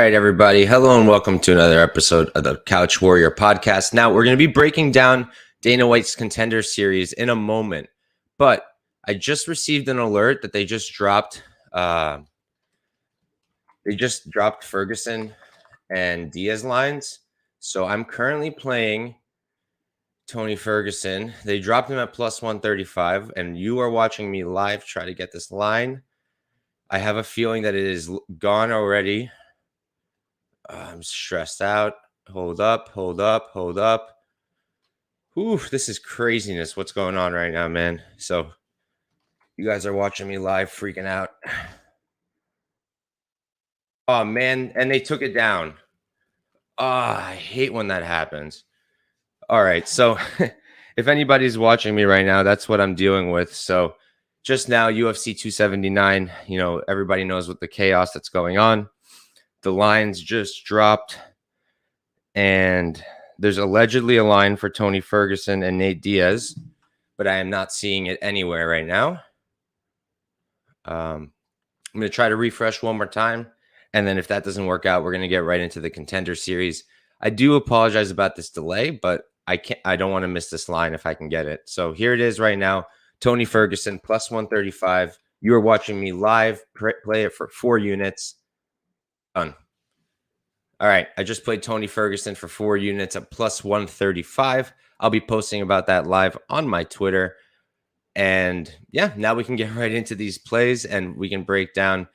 right, everybody. Hello and welcome to another episode of the Couch Warrior podcast. Now, we're going to be breaking down Dana White's Contender series in a moment, but I just received an alert that they just dropped Ferguson and Diaz lines. So I'm currently playing Tony Ferguson. They dropped him at plus 135, and you are watching me live try to get this line. I have a feeling that it is gone already. I'm stressed out. Hold up. Ooh, this is craziness. What's going on right now, man? So you guys are watching me live, freaking out. Oh, man. And they took it down. Oh, I hate when that happens. All right. So if anybody's watching me right now, that's what I'm dealing with. So just now, UFC 279, everybody knows what the chaos that's going on. The lines just dropped. And there's allegedly a line for Tony Ferguson and Nate Diaz, but I am not seeing it anywhere right now. I'm going to try to refresh one more time. And then if that doesn't work out, we're going to get right into the Contender series. I do apologize about this delay, but I don't want to miss this line if I can get it. So here it is right now. Tony Ferguson plus 135. You are watching me live. Play it for 4 units. Done. All right, I just played Tony Ferguson for 4 units at plus 135. I'll be posting about that live on my Twitter. And yeah, now we can get right into these plays and we can break down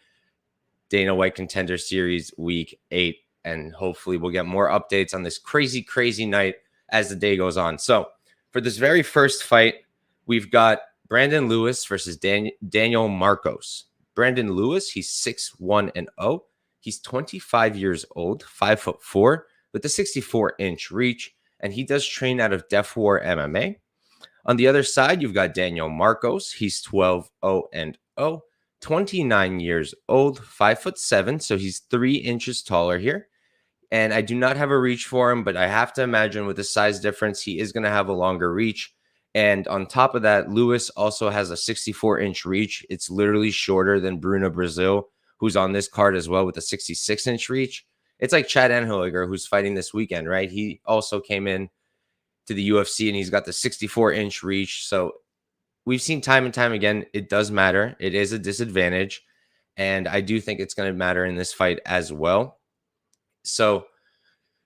Dana White Contender Series Week 8. And hopefully we'll get more updates on this crazy, crazy night as the day goes on. So for this very first fight, we've got Brandon Lewis versus Daniel Marcos. Brandon Lewis, he's 6-1-0. He's 25 years old, 5'4", with a 64-inch reach, and he does train out of Def War MMA. On the other side, you've got Daniel Marcos. He's 12-0-0, 29 years old, 5'7", so he's 3 inches taller here. And I do not have a reach for him, but I have to imagine with the size difference, he is going to have a longer reach. And on top of that, Lewis also has a 64-inch reach. It's literally shorter than Bruna, Brazil, who's on this card as well with a 66-inch reach. It's like Chad Enholiger, who's fighting this weekend, right? He also came in to the UFC, and he's got the 64-inch reach. So we've seen time and time again, it does matter. It is a disadvantage, and I do think it's going to matter in this fight as well. So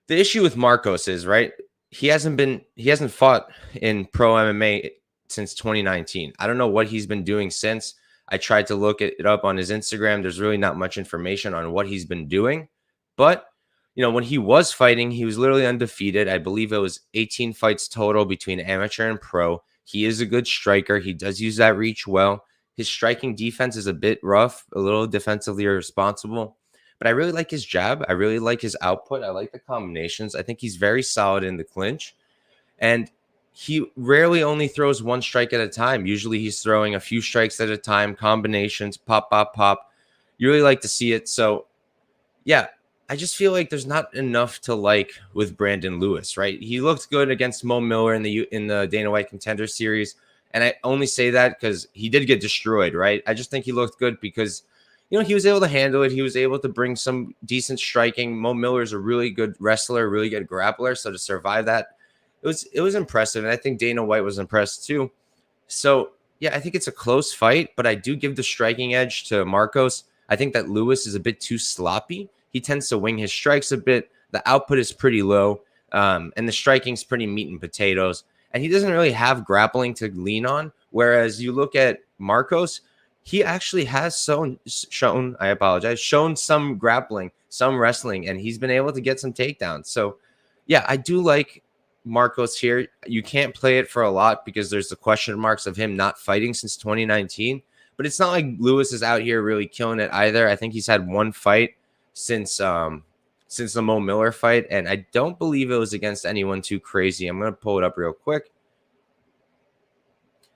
the issue with Marcos is, right, he hasn't fought in pro MMA since 2019. I don't know what he's been doing since. I tried to look it up on his Instagram. There's really not much information on what he's been doing. But, when he was fighting, he was literally undefeated. I believe it was 18 fights total between amateur and pro. He is a good striker. He does use that reach well. His striking defense is a bit rough, a little defensively irresponsible. But I really like his jab. I really like his output. I like the combinations. I think he's very solid in the clinch. And he rarely only throws one strike at a time. Usually he's throwing a few strikes at a time, combinations, pop, pop, pop. You really like to see it. So, yeah, I just feel like there's not enough to like with Brandon Lewis, right? He looked good against Mo Miller in the Dana White Contender Series. And I only say that because he did get destroyed, right? I just think he looked good because, he was able to handle it. He was able to bring some decent striking. Mo Miller is a really good wrestler, really good grappler. So to survive that, it was impressive, and I think Dana White was impressed too. So, yeah, I think it's a close fight, but I do give the striking edge to Marcos. I think that Lewis is a bit too sloppy. He tends to wing his strikes a bit. The output is pretty low, and the striking's pretty meat and potatoes. And he doesn't really have grappling to lean on, whereas you look at Marcos, he actually has shown some grappling, some wrestling, and he's been able to get some takedowns. So, yeah, I do like Marcos here. You can't play it for a lot because there's the question marks of him not fighting since 2019. But it's not like Lewis is out here really killing it either. I think he's had one fight since the Mo Miller fight, and I don't believe it was against anyone too crazy. I'm going to pull it up real quick.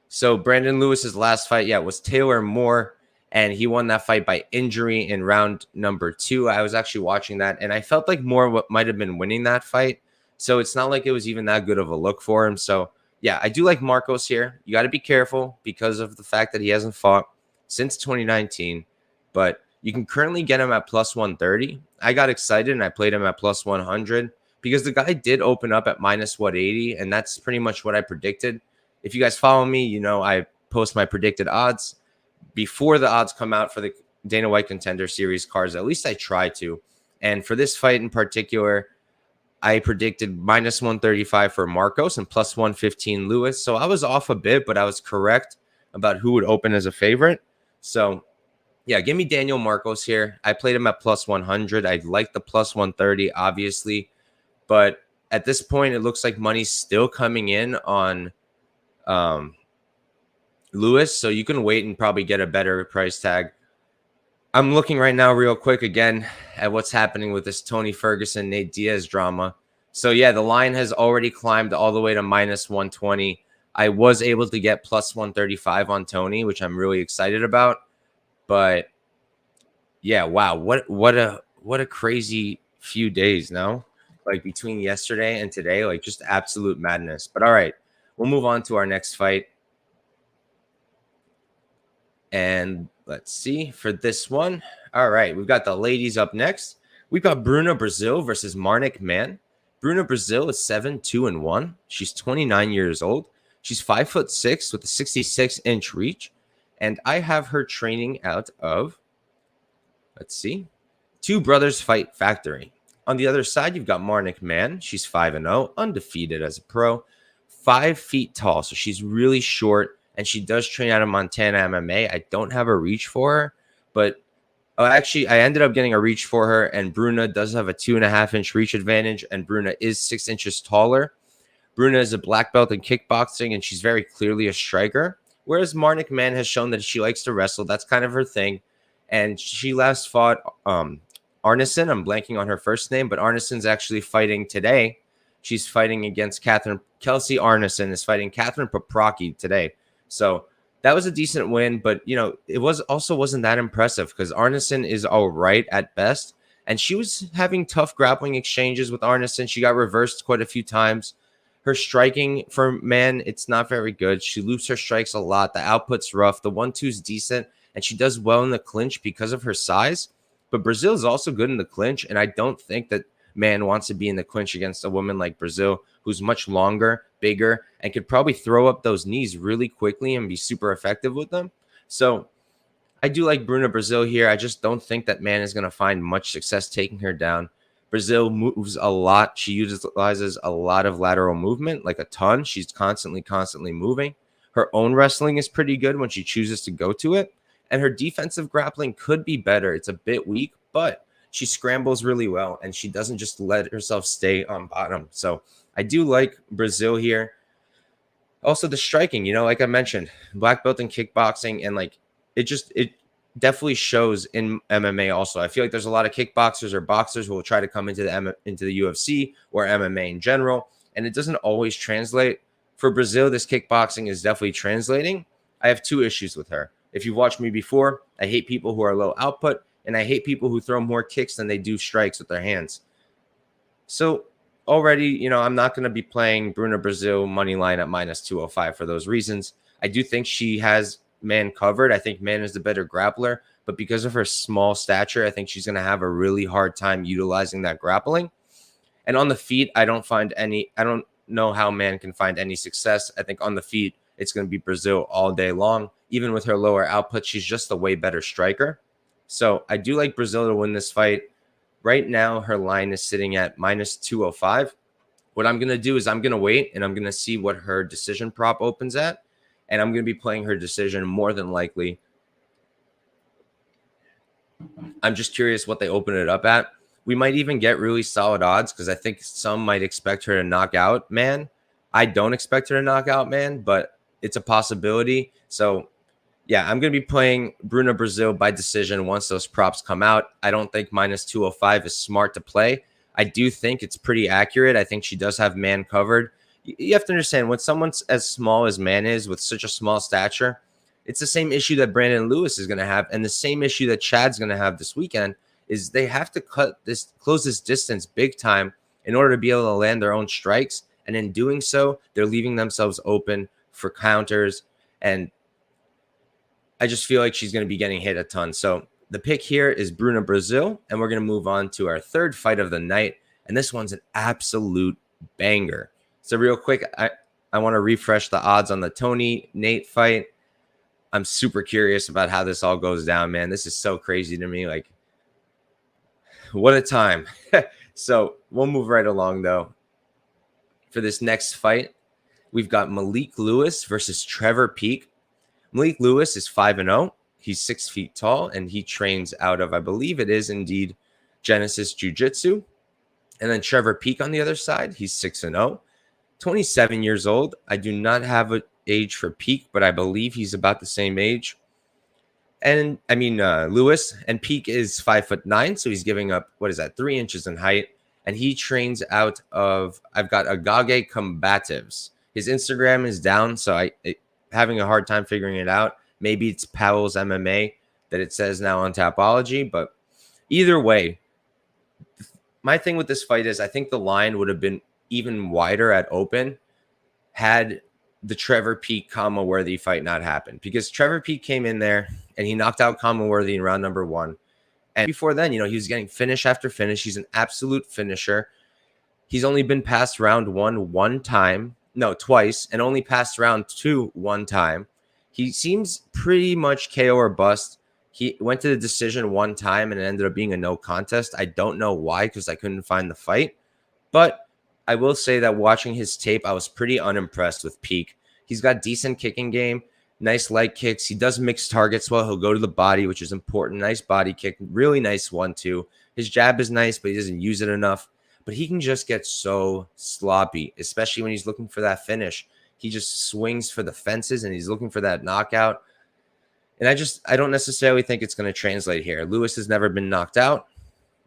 So Brandon Lewis's last fight, was Taylor Moore, and he won that fight by injury in round number 2. I was actually watching that, and I felt like Moore might have been winning that fight. So it's not like it was even that good of a look for him. So, yeah, I do like Marcos here. You got to be careful because of the fact that he hasn't fought since 2019. But You can currently get him at plus 130. I got excited and I played him at plus 100 because the guy did open up at minus 180, and that's pretty much what I predicted. If you guys follow me, you know I post my predicted odds before the odds come out for the Dana White Contender Series cards. At least I try to. And for this fight in particular, I predicted minus 135 for Marcos and plus 115 Lewis. So I was off a bit, but I was correct about who would open as a favorite. So yeah, give me Daniel Marcos here. I played him at plus 100. I like the plus 130, obviously. But at this point, it looks like money's still coming in on Lewis. So you can wait and probably get a better price tag. I'm looking right now real quick again at what's happening with this Tony Ferguson, Nate Diaz drama. So yeah, the line has already climbed all the way to minus 120. I was able to get plus 135 on Tony, which I'm really excited about. But yeah, wow, what a crazy few days, no? Like between yesterday and today, like just absolute madness. But all right, we'll move on to our next fight. And let's see for this one. All right, we've got the ladies up next. We've got Bruna Brasil versus Marnic Mann. Bruna Brasil is 7-2-1. She's 29 years old. She's 5'6" with a 66-inch reach. And I have her training out of, let's see, Two Brothers Fight Factory. On the other side, you've got Marnic Mann. She's 5-0, undefeated as a pro, 5 feet tall. So she's really short. And she does train out of Montana MMA. I don't have a reach for her, but actually, I ended up getting a reach for her. And Bruna does have a 2.5-inch reach advantage, and Bruna is 6 inches taller. Bruna is a black belt in kickboxing, and she's very clearly a striker. Whereas Marnic Mann has shown that she likes to wrestle. That's kind of her thing. And she last fought Arneson. I'm blanking on her first name, but Arneson's actually fighting today. She's fighting against Kelsey Arneson is fighting Catherine Paprocki today. So that was a decent win, but you know, it wasn't that impressive because Arneson is all right at best, and she was having tough grappling exchanges with Arneson. She got reversed quite a few times. Her striking for Mann, it's not very good. She loops her strikes a lot. The output's rough. The 1-2's decent, and she does well in the clinch because of her size. But Brazil is also good in the clinch, and I don't think that Mann wants to be in the clinch against a woman like Brazil, who's much longer, bigger, and could probably throw up those knees really quickly and be super effective with them. So I do like Bruna Brazil here. I just don't think that Mann is going to find much success taking her down. Brazil moves a lot. She utilizes a lot of lateral movement, like a ton. She's constantly moving. Her own wrestling is pretty good when she chooses to go to it. And her defensive grappling could be better. It's a bit weak, but she scrambles really well, and she doesn't just let herself stay on bottom. So I do like Brazil here. Also, the striking, you know, like I mentioned, black belt in kickboxing, and like it definitely shows in MMA. Also, I feel like there's a lot of kickboxers or boxers who will try to come into the UFC or MMA in general, and it doesn't always translate. For Brazil, this kickboxing is definitely translating. I have 2 issues with her. If you've watched me before, I hate people who are low output, and I hate people who throw more kicks than they do strikes with their hands. So already, you know, I'm not going to be playing Bruna Brazil money line at minus 205 for those reasons. I do think she has Mann covered. I think Mann is the better grappler, but because of her small stature, I think she's going to have a really hard time utilizing that grappling. And on the feet, I don't know how Mann can find any success. I think on the feet, it's going to be Brazil all day long. Even with her lower output, she's just a way better striker. So I do like Brazil to win this fight. Right now, her line is sitting at minus 205. What I'm going to do is I'm going to wait, and I'm going to see what her decision prop opens at. And I'm going to be playing her decision more than likely. I'm just curious what they open it up at. We might even get really solid odds because I think some might expect her to knock out Mann. I don't expect her to knock out Mann, but it's a possibility. So yeah, I'm going to be playing Bruna Brazil by decision once those props come out. I don't think minus 205 is smart to play. I do think it's pretty accurate. I think she does have Mann covered. You have to understand, when someone's as small as Mann is with such a small stature, it's the same issue that Brandon Lewis is going to have, and the same issue that Chad's going to have this weekend is they have to close this distance big time in order to be able to land their own strikes. And in doing so, they're leaving themselves open for counters, and I just feel like she's going to be getting hit a ton. So the pick here is Bruna, Brazil, and we're going to move on to our third fight of the night, and this one's an absolute banger. So real quick, I want to refresh the odds on the Tony-Nate fight. I'm super curious about how this all goes down, man. This is so crazy to me. Like, what a time. So we'll move right along, though. For this next fight, we've got Malik Lewis versus Trevor Peek. Malik Lewis is 5-0. He's 6 feet tall, and he trains out of, I believe it is indeed, Genesis Jiu-Jitsu. And then Trevor Peek on the other side, he's 6-0. 27 years old. I do not have an age for Peek, but I believe he's about the same age. And I mean, Lewis, and Peek is 5'9", so he's giving up, 3 inches in height. And he trains out of, I've got Agage Combatives. His Instagram is down, so I'm having a hard time figuring it out. Maybe it's Powell's MMA that it says now on Tapology, but either way, my thing with this fight is I think the line would have been even wider at open had the Trevor Peek Kama Worthy fight not happened, because Trevor Peek came in there and he knocked out Kama Worthy in round number 1. And before then, he was getting finish after finish. He's an absolute finisher. He's only been past round 1 twice, and only past round 2 1 time. He seems pretty much KO or bust. He went to the decision 1 time and it ended up being a no contest. I don't know why, because I couldn't find the fight. But I will say that watching his tape, I was pretty unimpressed with Peek. He's got decent kicking game, nice leg kicks. He does mix targets well. He'll go to the body, which is important. Nice body kick, really nice 1-2. His jab is nice, but he doesn't use it enough. But he can just get so sloppy, especially when he's looking for that finish. He just swings for the fences and he's looking for that knockout. And I don't necessarily think it's going to translate here. Lewis has never been knocked out.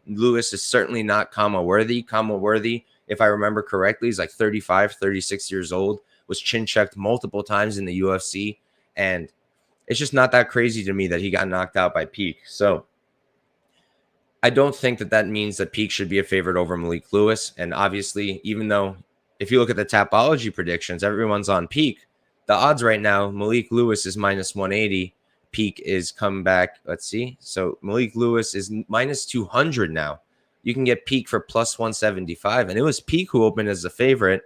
Lewis is certainly not Kama Worthy. Kama Worthy, if I remember correctly, is like 35, 36 years old, was chin checked multiple times in the UFC. And it's just not that crazy to me that he got knocked out by Peek. So I don't think that means that Peek should be a favorite over Malik Lewis. And obviously, even though if you look at the Tapology predictions, everyone's on Peek. The odds right now, Malik Lewis is minus 180. Peek is come back. Let's see. So Malik Lewis is minus 200 now. You can get Peek for plus 175. And it was Peek who opened as a favorite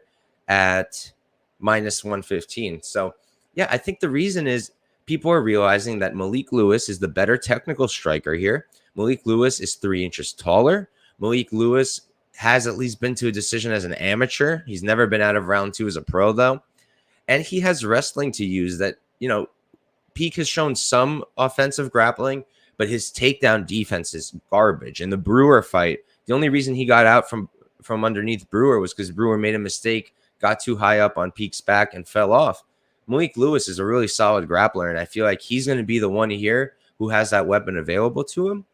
at minus 115. So, yeah, I think the reason is people are realizing that Malik Lewis is the better technical striker here. Malik Lewis is 3 inches taller. Malik Lewis has at least been to a decision as an amateur. He's never been out of round 2 as a pro, though. And he has wrestling to use that, Peek has shown some offensive grappling, but his takedown defense is garbage. In the Brewer fight, the only reason he got out from underneath Brewer was because Brewer made a mistake, got too high up on Peek's back, and fell off. Malik Lewis is a really solid grappler, and I feel like he's going to be the one here who has that weapon available to him.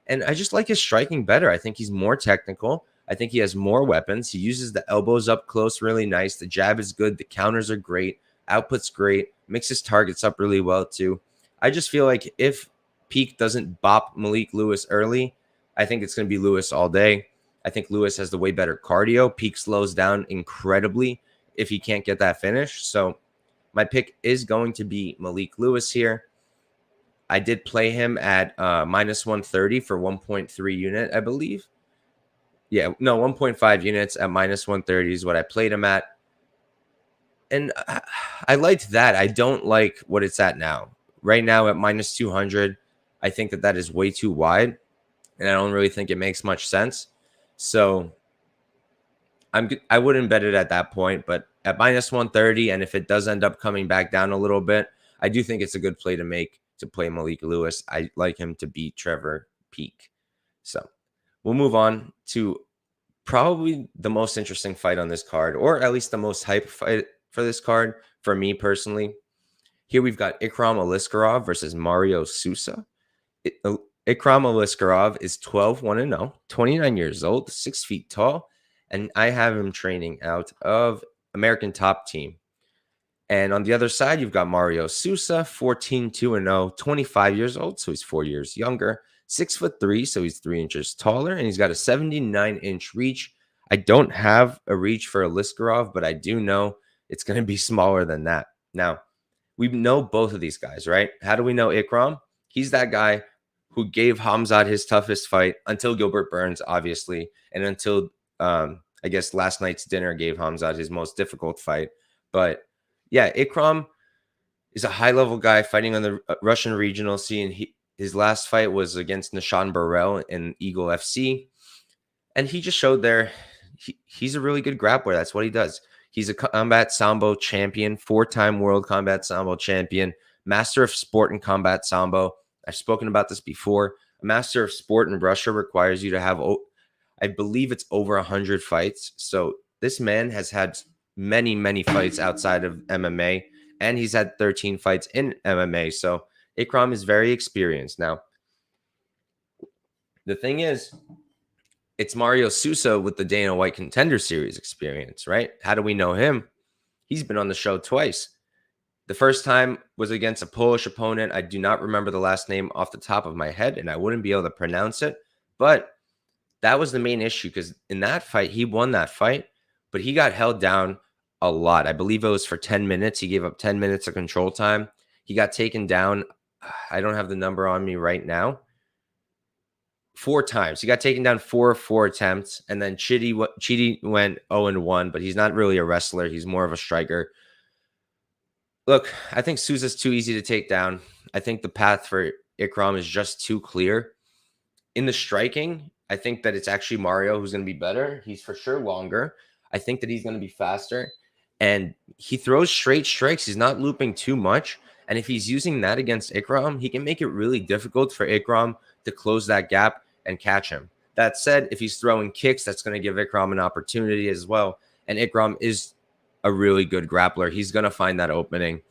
And I just like his striking better. I think he's more technical. I think he has more weapons. He uses the elbows up close really nice. The jab is good. The counters are great. Output's great. Mixes targets up really well, too. I just feel like if Peek doesn't bop Malik Lewis early, I think it's going to be Lewis all day. I think Lewis has the way better cardio. Peek slows down incredibly if he can't get that finish. So my pick is going to be Malik Lewis here. I did play him at minus 130 for 1.3 unit, I believe. Yeah, no, 1.5 units at minus 130 is what I played him at. And I liked that. I don't like what it's at now. Right now at minus 200, I think that is way too wide. And I don't really think it makes much sense. So I wouldn't bet it at that point. But at minus 130, and if it does end up coming back down a little bit, I do think it's a good play to make to play Malik Lewis. I like him to beat Trevor Peek. So we'll move on to probably the most interesting fight on this card, or at least the most hype fight for this card for me personally. Here we've got Ikram Aliskerov versus Mario Sousa. Ikram Aliskerov is 12-1-0, 29 years old, 6 feet tall, and I have him training out of American Top Team. And on the other side, you've got Mario Sousa, 14-2-0, 25 years old, so he's 4 years younger, 6'3", so he's 3 inches taller, and he's got a 79-inch reach. I don't have a reach for Aliskerov, but I do know it's going to be smaller than that. Now, we know both of these guys, right? How do we know Ikram? He's that guy who gave Hamzat his toughest fight until Gilbert Burns, obviously, and until I guess last night's dinner gave Hamzat his most difficult fight. But yeah, Ikram is a high-level guy fighting on the Russian regional scene. His last fight was against Nishan Burrell in Eagle FC. And he just showed there he's a really good grappler. That's what he does. He's a combat sambo champion, 4-time world combat sambo champion, master of sport in combat sambo. I've spoken about this before. A master of sport in Russia requires you to have, I believe it's over 100 fights. So this man has had many, many fights outside of MMA, and he's had 13 fights in MMA. So Ikram is very experienced. Now, the thing is, it's Mario Sousa with the Dana White Contender Series experience, right? How do we know him? He's been on the show twice. The first time was against a Polish opponent. I do not remember the last name off the top of my head, and I wouldn't be able to pronounce it. But that was the main issue, because in that fight, he won that fight, but he got held down a lot. I believe it was for 10 minutes. He gave up 10 minutes of control time. He got taken down. I don't have the number on me right now. 4 times. He got taken down 4 of 4 attempts, and then Chidi went 0-1, but he's not really a wrestler. He's more of a striker. Look, I think Sousa's too easy to take down. I think the path for Ikram is just too clear. In the striking, I think that it's actually Mario who's going to be better. He's for sure longer. I think that he's going to be faster, and he throws straight strikes. He's not looping too much, and if he's using that against Ikram, he can make it really difficult for Ikram to close that gap and catch him. That said, if he's throwing kicks, that's going to give Ikram an opportunity as well. And Ikram is a really good grappler. He's going to find that opening.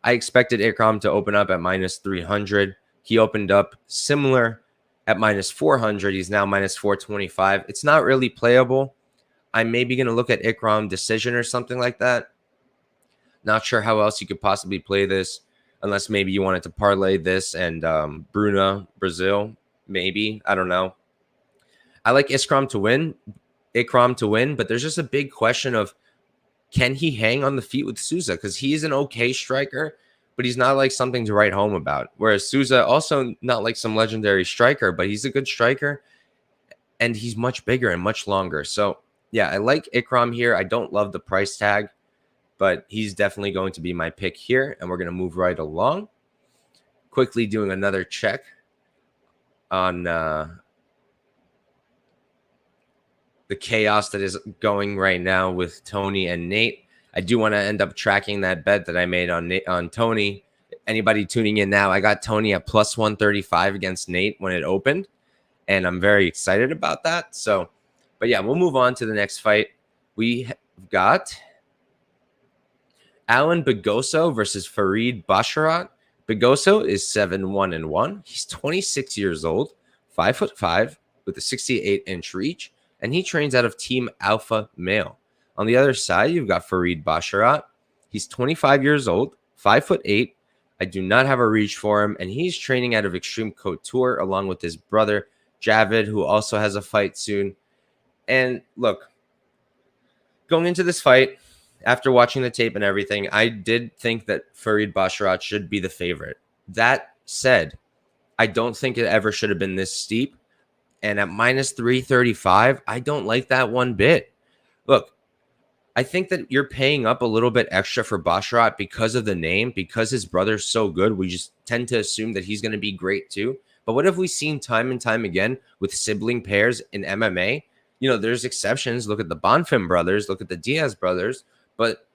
I expected Ikram to open up at -300. He opened up similar at -400. He's now -425. It's not really playable. I'm maybe going to look at Ikram decision or something like that. Not sure how else you could possibly play this, unless maybe you wanted to parlay this and Bruna, Brazil. Maybe. I don't know. I like Ikram to win, but there's just a big question of, can he hang on the feet with Sousa? Because he's an okay striker, but he's not like something to write home about. Whereas Sousa, also not like some legendary striker, but he's a good striker, and he's much bigger and much longer. So, yeah, I like Ikram here. I don't love the price tag, but he's definitely going to be my pick here, and we're going to move right along. Quickly doing another check on the chaos that is going right now with Tony and Nate. I do want to end up tracking that bet that I made on Tony. Anybody tuning in now, I got Tony at +135 against Nate when it opened, and I'm very excited about that. So, but yeah, we'll move on to the next fight. We got Allan Begosso versus Farid Basharat. Begosso is 7-1-1. He's 26 years old, 5'5", with a 68-inch reach, and he trains out of Team Alpha Male. On the other side, you've got Farid Basharat. He's 25 years old, 5'8". I do not have a reach for him, and he's training out of Extreme Couture along with his brother Javid, who also has a fight soon. And look, going into this fight, after watching the tape and everything, I did think that Farid Basharat should be the favorite. That said, I don't think it ever should have been this steep. And at -335, I don't like that one bit. Look, I think that you're paying up a little bit extra for Basharat because of the name, because his brother's so good. We just tend to assume that he's going to be great too. But what have we seen time and time again with sibling pairs in MMA? You know, there's exceptions. Look at the Bonfim brothers. Look at the Diaz brothers. But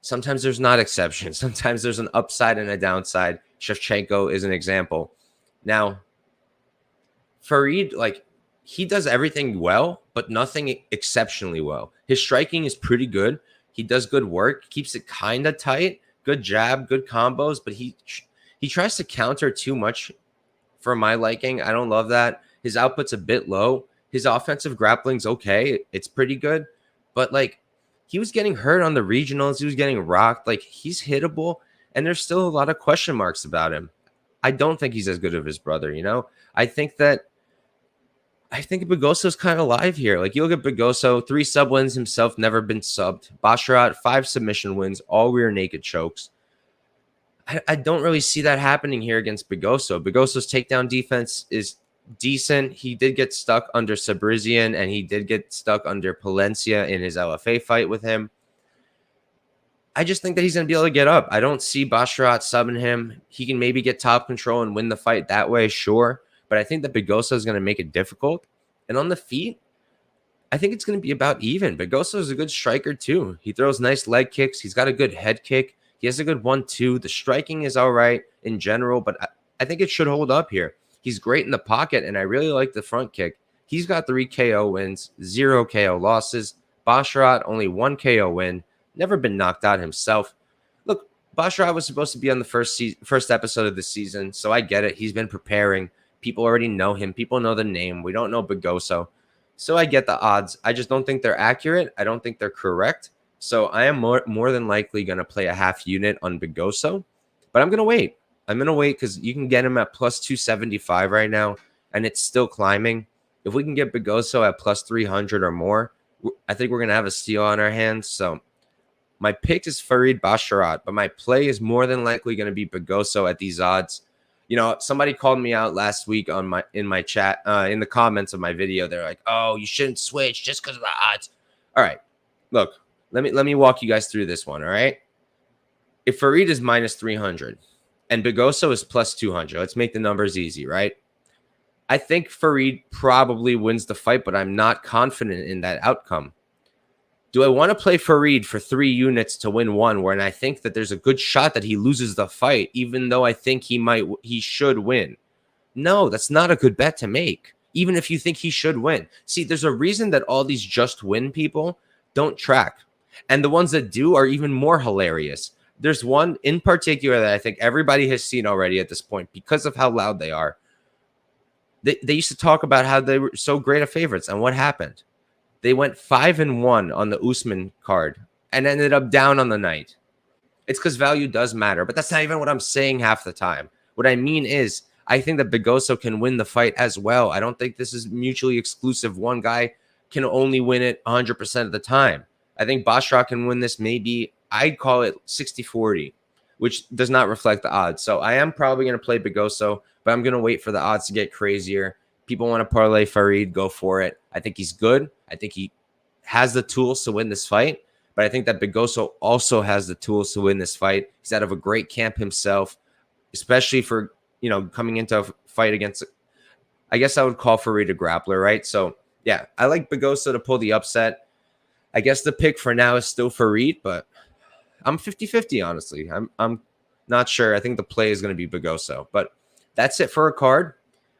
sometimes there's not exceptions. Sometimes there's an upside and a downside. Shevchenko is an example. Now, Farid, like, he does everything well, but nothing exceptionally well. His striking is pretty good. He does good work, keeps it kind of tight, good jab, good combos, but he tries to counter too much for my liking. I don't love that. His output's a bit low. His offensive grappling's okay. It's pretty good, but like, he was getting hurt on the regionals. He was getting rocked. Like, he's hittable, and there's still a lot of question marks about him. I don't think he's as good as his brother, you know? I think Begosso's kind of live here. Like, you look at Begosso, 3 sub wins himself, never been subbed. Basharat, 5 submission wins, all rear naked chokes. I don't really see that happening here against Begosso. Begosso's takedown defense is decent. He did get stuck under Sabrizian, and he did get stuck under Palencia in his LFA fight with him. I just think that he's going to be able to get up. I don't see Basharat subbing him. He can maybe get top control and win the fight that way, sure. But I think that Begosso is going to make it difficult. And on the feet, I think it's going to be about even. Begosso is a good striker too. He throws nice leg kicks. He's got a good head kick. He has a good 1-2. The striking is all right in general, but I think it should hold up here. He's great in the pocket, and I really like the front kick. He's got 3 KO wins, 0 KO losses. Basharat, only 1 KO win. Never been knocked out himself. Look, Basharat was supposed to be on the first episode of the season, so I get it. He's been preparing. People already know him. People know the name. We don't know Begosso. So I get the odds. I just don't think they're accurate. I don't think they're correct. So I am more than likely going to play a half unit on Begosso. But I'm going to wait. I'm going to wait because you can get him at plus 275 right now, and it's still climbing. If we can get Begosso at plus 300 or more, I think we're going to have a steal on our hands. So my pick is Farid Basharat, but my play is more than likely going to be Begosso at these odds. You know, somebody called me out last week in my chat, in the comments of my video. They're like, "Oh, you shouldn't switch just because of the odds." All right, look, let me walk you guys through this one. All right, if Farid is minus 300 and Begosso is plus 200, let's make the numbers easy, right? I think Farid probably wins the fight, but I'm not confident in that outcome. Do I want to play Farid for 3 units to win 1 when I think that there's a good shot that he loses the fight, even though I think he should win? No, that's not a good bet to make, even if you think he should win. See, there's a reason that all these just win people don't track. And the ones that do are even more hilarious. There's one in particular that I think everybody has seen already at this point because of how loud they are. They used to talk about how they were so great at favorites, and what happened? They went 5-1 on the Usman card and ended up down on the night. It's because value does matter, but that's not even what I'm saying half the time. What I mean is, I think that Begosso can win the fight as well. I don't think this is mutually exclusive. One guy can only win it 100% of the time. I think Basharat can win this maybe, I'd call it 60-40, which does not reflect the odds. So I am probably going to play Begosso, but I'm going to wait for the odds to get crazier. People want to parlay Farid, go for it. I think he's good. I think he has the tools to win this fight, but I think that Begosso also has the tools to win this fight. He's out of a great camp himself, especially for, coming into a fight against, I guess I would call Farid a grappler, right? So, yeah, I like Begosso to pull the upset. I guess the pick for now is still Farid, but I'm 50-50, honestly. I'm not sure. I think the play is going to be Begosso, but that's it for a card.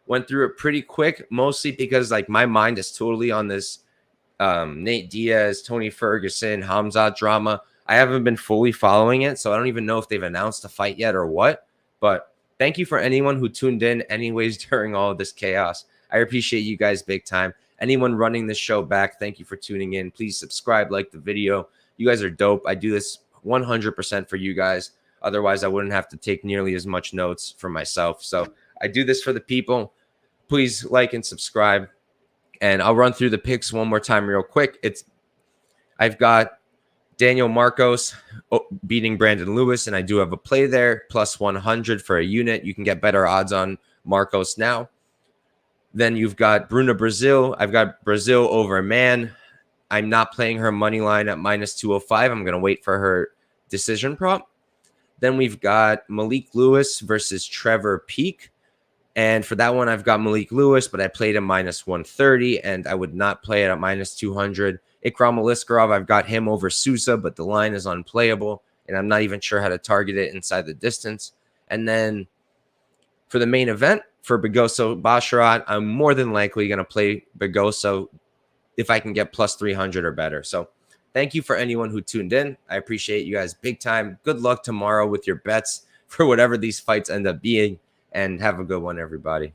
Went through it pretty quick, mostly because my mind is totally on this Nate Diaz, Tony Ferguson, Hamzat drama. I haven't been fully following it, so I don't even know if they've announced a fight yet or what. But thank you for anyone who tuned in anyways during all of this chaos. I appreciate you guys big time. Anyone running this show back, thank you for tuning in. Please subscribe, like the video. You guys are dope. I do this 100% for you guys. Otherwise, I wouldn't have to take nearly as much notes for myself. So I do this for the people. Please like and subscribe. And I'll run through the picks one more time real quick. I've got Daniel Marcos beating Brandon Lewis, and I do have a play there, plus 100 for a unit. You can get better odds on Marcos now. Then you've got Bruna Brazil. I've got Brazil over Mann. I'm not playing her money line at minus 205. I'm going to wait for her decision prop. Then we've got Malik Lewis versus Trevor Peak. And for that one, I've got Malik Lewis, but I played him minus 130, and I would not play it at minus 200. Ikram Aliskerov, I've got him over Sousa, but the line is unplayable, and I'm not even sure how to target it inside the distance. And then for the main event, for Begosso Basharat, I'm more than likely going to play Begosso if I can get plus 300 or better. So thank you for anyone who tuned in. I appreciate you guys big time. Good luck tomorrow with your bets for whatever these fights end up being. And have a good one, everybody.